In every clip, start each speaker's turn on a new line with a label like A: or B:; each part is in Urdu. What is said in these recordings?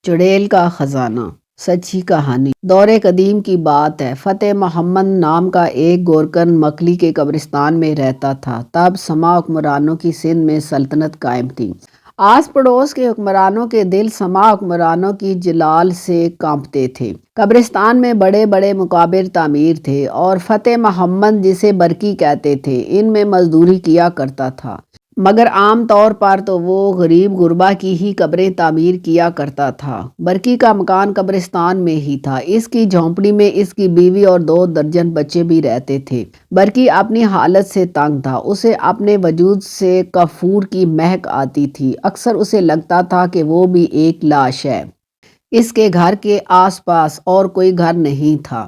A: چڑیل کا خزانہ، سچی کہانی۔ دور قدیم کی بات ہے۔ فتح محمد نام کا ایک گورکن مکلی کے قبرستان میں رہتا تھا۔ تب سما حکمرانوں کی سندھ میں سلطنت قائم تھی۔ آس پڑوس کے حکمرانوں کے دل سما حکمرانوں کی جلال سے کانپتے تھے۔ قبرستان میں بڑے بڑے مقابر تعمیر تھے اور فتح محمد، جسے برکی کہتے تھے، ان میں مزدوری کیا کرتا تھا، مگر عام طور پر تو وہ غریب غربا کی ہی قبریں تعمیر کیا کرتا تھا۔ برکی کا مکان قبرستان میں ہی تھا۔ اس کی جھونپڑی میں اس کی بیوی اور 2 درجن بچے بھی رہتے تھے۔ برکی اپنی حالت سے تنگ تھا۔ اسے اپنے وجود سے کافور کی مہک آتی تھی۔ اکثر اسے لگتا تھا کہ وہ بھی ایک لاش ہے۔ اس کے گھر کے آس پاس اور کوئی گھر نہیں تھا۔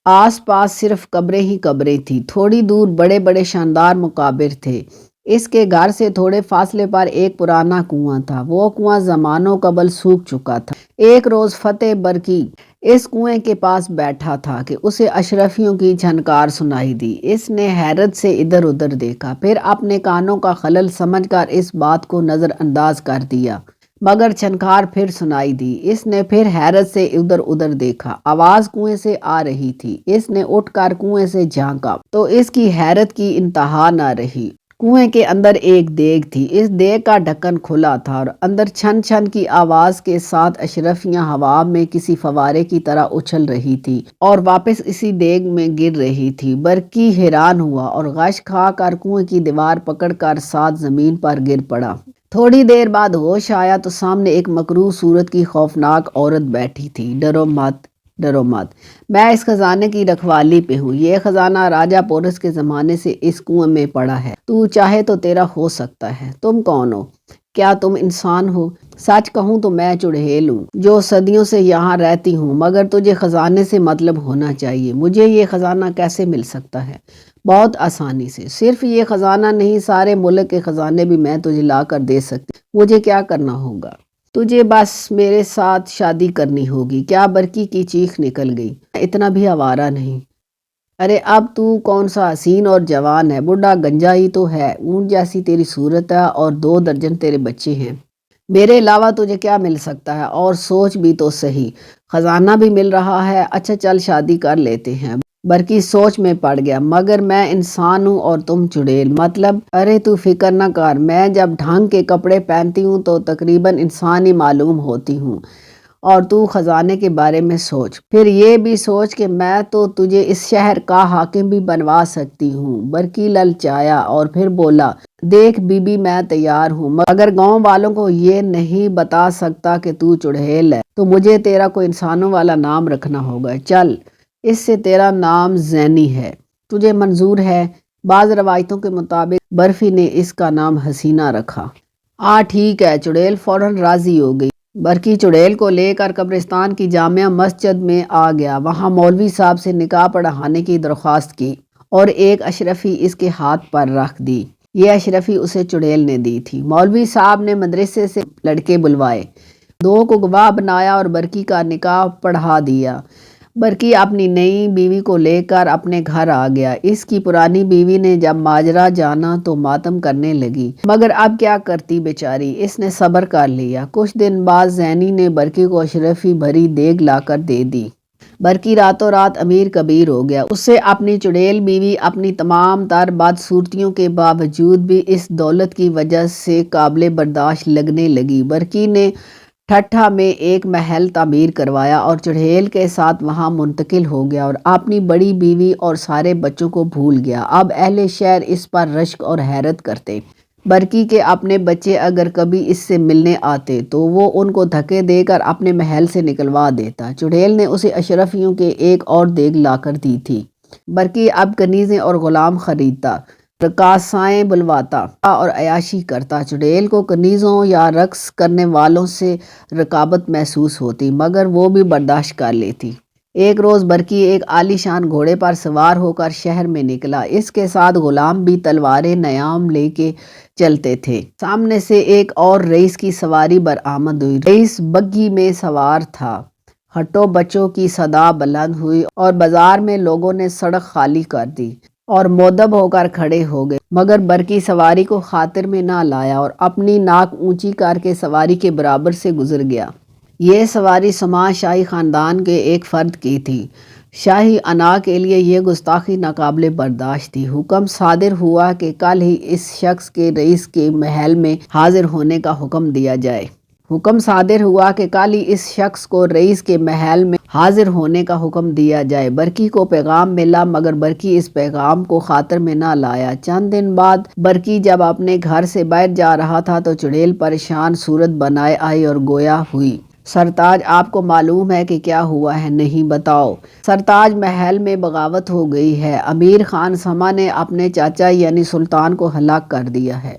A: آس پاس صرف قبریں ہی قبریں تھیں۔ تھوڑی دور بڑے بڑے شاندار مقابر تھے۔ اس کے گھر سے تھوڑے فاصلے پر ایک پرانا کنواں تھا۔ وہ کنواں زمانوں قبل سوکھ چکا تھا۔ ایک روز فتح برکی اس کنویں کے پاس بیٹھا تھا کہ اسے اشرفیوں کی جھنکار سنائی دی۔ اس نے حیرت سے ادھر ادھر دیکھا، پھر اپنے کانوں کا خلل سمجھ کر اس بات کو نظر انداز کر دیا، مگر چھنکار پھر سنائی دی۔ اس نے پھر حیرت سے ادھر ادھر دیکھا، آواز کنویں سے آ رہی تھی۔ اس نے اٹھ کر کنویں سے جھانکا تو اس کی حیرت کی انتہا نہ رہی۔ کنویں کے اندر ایک دیگ تھی۔ اس دیگ کا ڈھکن کھلا تھا اور اندر چھن چھن کی آواز کے ساتھ اشرفیاں ہوا میں کسی فوارے کی طرح اچھل رہی تھی اور واپس اسی دیگ میں گر رہی تھی۔ برکی حیران ہوا اور غش کھا کر کنویں کی دیوار پکڑ کر ساتھ زمین پر گر پڑا۔ تھوڑی دیر بعد ہوش آیا تو سامنے ایک مکروہ صورت کی خوفناک عورت بیٹھی تھی۔ ڈرو مت، ڈرو مت، میں اس خزانے کی رکھوالی پہ ہوں۔ یہ خزانہ راجہ پورس کے زمانے سے اس کنویں میں پڑا ہے۔ تو چاہے تو تیرا ہو سکتا ہے۔ تم کون ہو؟ کیا تم انسان ہو؟ سچ کہوں تو میں چڑیل ہوں، جو صدیوں سے یہاں رہتی ہوں، مگر تجھے خزانے سے مطلب ہونا چاہیے۔ مجھے یہ خزانہ کیسے مل سکتا ہے؟ بہت آسانی سے۔ صرف یہ خزانہ نہیں، سارے ملک کے خزانے بھی میں تجھے لا کر دے سکتی۔ مجھے کیا کرنا ہوگا؟ تجھے بس میرے ساتھ شادی کرنی ہوگی۔ کیا برکی کی چیخ نکل گئی۔ اتنا بھی آوارہ نہیں۔ ارے اب تو کون سا حسین اور جوان ہے، بڈھا گنجا ہی تو ہے۔ اونٹ جیسی تیری صورت ہے اور 2 درجن تیرے بچے ہیں۔ میرے علاوہ تجھے کیا مل سکتا ہے؟ اور سوچ بھی تو صحیح، خزانہ بھی مل رہا ہے۔ اچھا چل شادی کر لیتے ہیں۔ برکی سوچ میں پڑ گیا، مگر میں انسان ہوں اور تم چڑیل، مطلب؟ ارے تو فکر نہ کر، میں جب ڈھنگ کے کپڑے پہنتی ہوں تو تقریباً انسان ہی معلوم ہوتی ہوں، اور تو خزانے کے بارے میں سوچ۔ پھر یہ بھی سوچ کہ میں تو تجھے اس شہر کا حاکم بھی بنوا سکتی ہوں۔ برکی للچایا اور پھر بولا، دیکھ بی بی، میں تیار ہوں، مگر گاؤں والوں کو یہ نہیں بتا سکتا کہ تو چڑیل ہے، تو مجھے تیرا کوئی انسانوں والا نام رکھنا ہوگا۔ چل، اس سے تیرا نام زینی ہے، تجھے منظور ہے؟ بعض روایتوں کے مطابق برفی نے اس کا نام حسینہ رکھا۔ ٹھیک ہے، چڑیل فوراً راضی ہو گئی۔ برکی چڑیل کو لے کر قبرستان کی جامع مسجد میں آ گیا۔ وہاں مولوی صاحب سے نکاح پڑھانے کی درخواست کی اور ایک اشرفی اس کے ہاتھ پر رکھ دی۔ یہ اشرفی اسے چڑیل نے دی تھی۔ مولوی صاحب نے مدرسے سے لڑکے بلوائے، 2 کو گواہ بنایا اور برکی کا نکاح پڑھا دیا۔ برکی اپنی نئی بیوی کو لے کر اپنے گھر آ گیا۔ اس کی پرانی بیوی نے جب ماجرا جانا تو ماتم کرنے لگی، مگر اب کیا کرتی بیچاری، اس نے صبر کر لیا۔ کچھ دن بعد زینی نے برکی کو اشرفی بھری دیگ لا کر دے دی۔ برکی راتوں رات امیر کبیر ہو گیا۔ اسے اپنی چڑیل بیوی اپنی تمام تر بدصورتیوں کے باوجود بھی اس دولت کی وجہ سے قابل برداشت لگنے لگی۔ برکی نے ٹھٹھا میں ایک محل تعمیر کروایا اور چڑیل کے ساتھ وہاں منتقل ہو گیا اور اپنی بڑی بیوی اور سارے بچوں کو بھول گیا۔ اب اہل شہر اس پر رشک اور حیرت کرتے۔ برکی کے اپنے بچے اگر کبھی اس سے ملنے آتے تو وہ ان کو دھکے دے کر اپنے محل سے نکلوا دیتا۔ چڑیل نے اسے اشرفیوں کے ایک اور دیگ لا کر دی تھی۔ برکی اب کنیزیں اور غلام خریدتا، رقاصائیں بلواتا اور عیاشی کرتا۔ چڑیل کو کنیزوں یا رقص کرنے والوں سے رقابت محسوس ہوتی، مگر وہ بھی برداشت کر لیتی۔ ایک روز برکی ایک عالی شان گھوڑے پر سوار ہو کر شہر میں نکلا۔ اس کے ساتھ غلام بھی تلواریں نیام لے کے چلتے تھے۔ سامنے سے ایک اور رئیس کی سواری برآمد ہوئی۔ رئیس بگھی میں سوار تھا۔ ہٹو بچوں کی صدا بلند ہوئی اور بازار میں لوگوں نے سڑک خالی کر دی اور مودب ہو کر کھڑے ہو گئے، مگر برکی سواری کو خاطر میں نہ لایا اور اپنی ناک اونچی کر کے سواری کے برابر سے گزر گیا۔ یہ سواری سما شاہی خاندان کے ایک فرد کی تھی۔ شاہی انا کے لیے یہ گستاخی ناقابل برداشت تھی۔ حکم صادر ہوا کہ کل ہی اس شخص کے رئیس کے محل میں حاضر ہونے کا حکم دیا جائے۔ حکم صادر ہوا کہ کل ہی اس شخص کو رئیس کے محل میں حاضر ہونے کا حکم دیا جائے۔ برقی کو پیغام ملا مگر برقی اس پیغام کو خاطر میں نہ لایا۔ چند دن بعد برقی جب اپنے گھر سے باہر جا رہا تھا تو چڑیل پریشان صورت بنائے آئی اور گویا ہوئی، سرتاج آپ کو معلوم ہے کہ کیا ہوا ہے؟ نہیں، بتاؤ۔ سرتاج، محل میں بغاوت ہو گئی ہے۔ امیر خان سما نے اپنے چاچا یعنی سلطان کو ہلاک کر دیا ہے،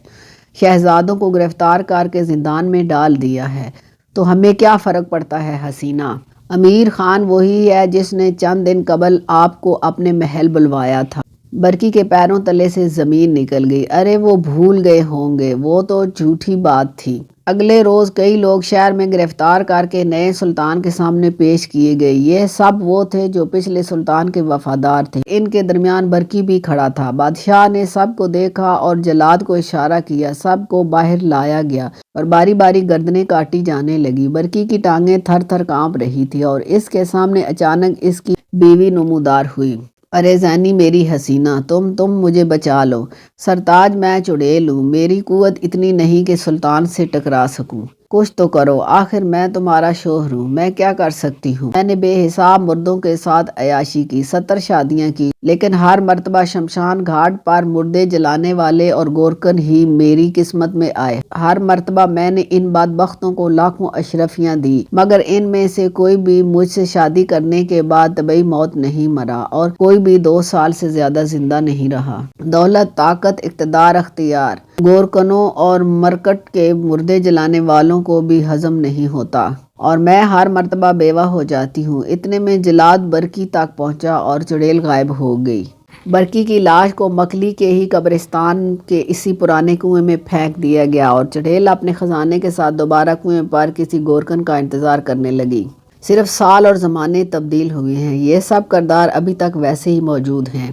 A: شہزادوں کو گرفتار کر کے زندان میں ڈال دیا ہے، تو ہمیں کیا فرق پڑتا ہے حسینہ؟ امیر خان وہی ہے جس نے چند دن قبل آپ کو اپنے محل بلوایا تھا۔ برقی کے پیروں تلے سے زمین نکل گئی۔ ارے وہ بھول گئے ہوں گے، وہ تو جھوٹی بات تھی۔ اگلے روز کئی لوگ شہر میں گرفتار کر کے نئے سلطان کے سامنے پیش کیے گئے۔ یہ سب وہ تھے جو پچھلے سلطان کے وفادار تھے۔ ان کے درمیان برقی بھی کھڑا تھا۔ بادشاہ نے سب کو دیکھا اور جلاد کو اشارہ کیا، سب کو باہر لایا گیا اور باری باری گردنیں کاٹی جانے لگی۔ برقی کی ٹانگیں تھر تھر کانپ رہی تھی اور اس کے سامنے اچانک اس کی بیوی نمودار ہوئی۔ ارے زینی میری حسینہ، تم مجھے بچا لو۔ سرتاج، میں چڑیل ہوں، میری قوت اتنی نہیں کہ سلطان سے ٹکرا سکوں۔ کچھ تو کرو، آخر میں تمہارا شوہر ہوں، میں کیا کر سکتی ہوں؟ میں نے بے حساب مردوں کے ساتھ عیاشی کی، 70 شادیاں کی، لیکن ہر مرتبہ شمشان گھاٹ پر مردے جلانے والے اور گورکن ہی میری قسمت میں آئے۔ ہر مرتبہ میں نے ان بدبختوں کو لاکھوں اشرفیاں دی، مگر ان میں سے کوئی بھی مجھ سے شادی کرنے کے بعد طبعی موت نہیں مرا اور کوئی بھی 2 سال سے زیادہ زندہ نہیں رہا۔ دولت، طاقت، اقتدار، اختیار گورکنوں اور مرکٹ کے مردے جلانے والوں کو بھی ہضم نہیں ہوتا اور میں ہر مرتبہ بیوہ ہو جاتی ہوں۔ اتنے میں جلاد برقی تک پہنچا اور چڑیل غائب ہو گئی۔ برقی کی لاش کو مکلی کے ہی قبرستان کے اسی پرانے کنویں میں پھینک دیا گیا اور چڑیل اپنے خزانے کے ساتھ دوبارہ کنویں پر کسی گورکن کا انتظار کرنے لگی۔ صرف سال اور زمانے تبدیل ہوئے ہیں، یہ سب کردار ابھی تک ویسے ہی موجود ہیں۔